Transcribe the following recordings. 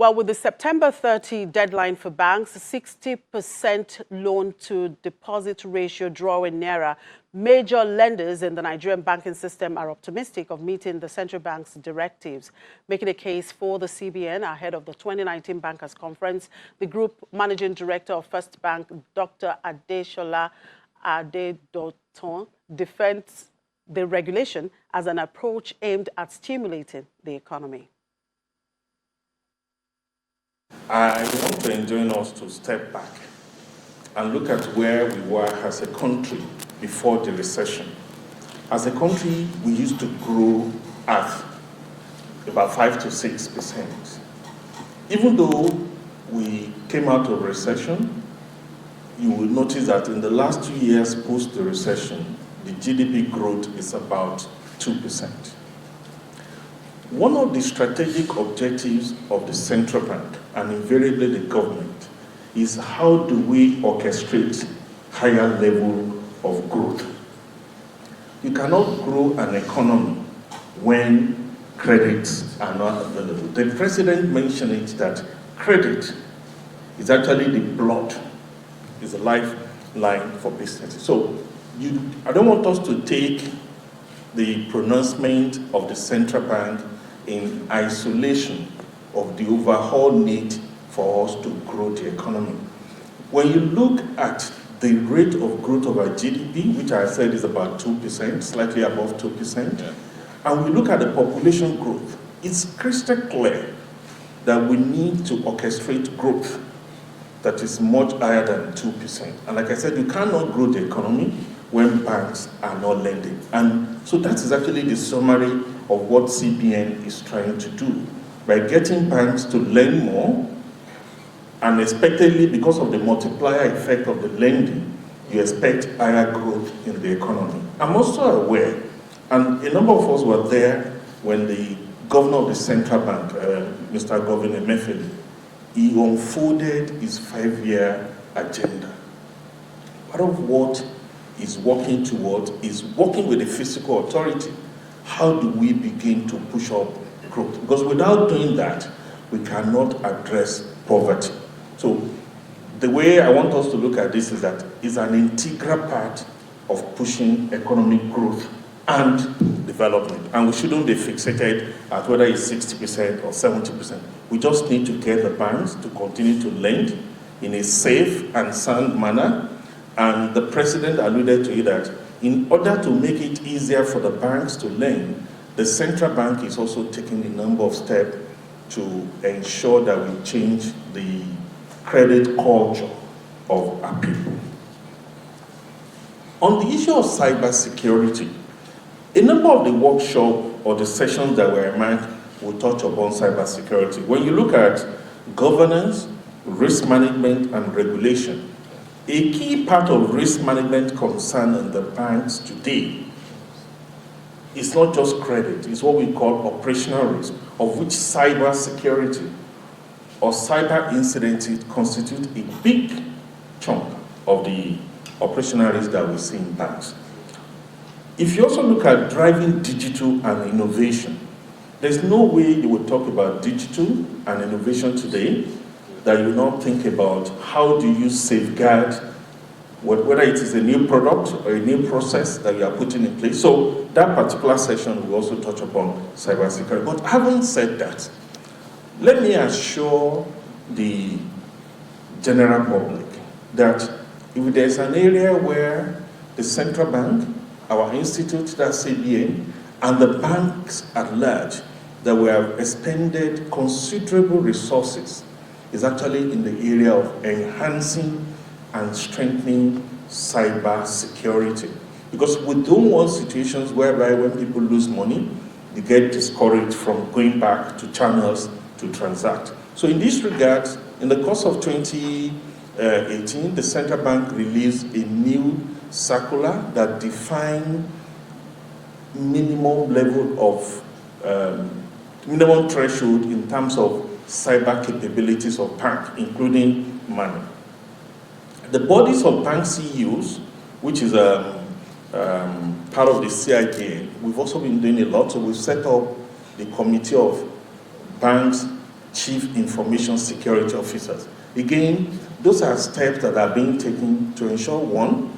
Well, with the September 30 deadline for banks, 60% loan-to-deposit ratio drawing nearer, major lenders in the Nigerian banking system are optimistic of meeting the central bank's directives, making a case for the CBN ahead of the 2019 Bankers' Conference. The Group Managing Director of First Bank, Dr. Adeduntan, defends the regulation as an approach aimed at stimulating the economy. I want to enjoin us to step back and look at where we were as a country before the recession. As a country, we used to grow at about 5 to 6%. Even though we came out of recession, you will notice that in the last 2 years post the recession, the GDP growth is about 2%. One of the strategic objectives of the central bank, and invariably the government, is how do we orchestrate higher level of growth. You cannot grow an economy when credits are not available. The president mentioned it that credit is actually the blood, is a lifeline for businesses. So I don't want us to take the pronouncement of the central bank in isolation of the overall need for us to grow the economy. When you look at the rate of growth of our GDP, which I said is about 2%, slightly above 2%, and we look at the population growth, it's crystal clear that we need to orchestrate growth that is much higher than 2%. And like I said, you cannot grow the economy when banks are not lending. And so that is actually the summary of what CBN is trying to do. By getting banks to lend more, and expectedly, because of the multiplier effect of the lending, you expect higher growth in the economy. I'm also aware, and a number of us were there when the governor of the central bank, Mr. Governor Emefiele, he unfolded his 5-year agenda. Part of what he's working towards is working with the fiscal authority. How do we begin to push up growth? Because without doing that, we cannot address poverty. So the way I want us to look at this is that it's an integral part of pushing economic growth and development. And we shouldn't be fixated at whether it's 60% or 70%. We just need to get the banks to continue to lend in a safe and sound manner. And the president alluded to it that in order to make it easier for the banks to lend, the central bank is also taking a number of steps to ensure that we change the credit culture of our people. On the issue of cybersecurity, a number of the workshops or the sessions that were meant will touch upon cybersecurity. When you look at governance, risk management, and regulation, a key part of risk management concern in the banks today is not just credit, it's what we call operational risk, of which cyber security or cyber incidents constitute a big chunk of the operational risk that we see in banks. If you also look at driving digital and innovation, there's no way you would talk about digital and innovation today that you not think about how do you safeguard whether it is a new product or a new process that you are putting in place. So that particular session will also touch upon cybersecurity. But having said that, let me assure the general public that if there's an area where the central bank, our institute, that's CBN, and the banks at large, that we have expended considerable resources, is actually in the area of enhancing and strengthening cyber security. Because we don't want situations whereby when people lose money, they get discouraged from going back to channels to transact. So in this regard, in the course of 2018, the central bank released a new circular that defined minimum level of minimum threshold in terms of cyber capabilities of bank, including money. The bodies of bank CEOs, which is part of the CIPN, we've also been doing a lot. So we've set up the Committee of Banks chief information security officers. Again, those are steps that are being taken to ensure, one,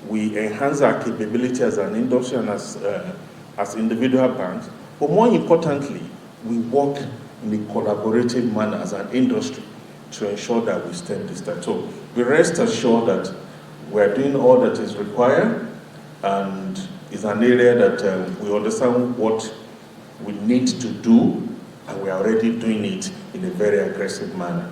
we enhance our capability as an industry and as individual banks, but more importantly, we work in a collaborative manner as an industry to ensure that we stem this tide. So we rest assured that we're doing all that is required, and it's an area that we understand what we need to do, and we are already doing it in a very aggressive manner.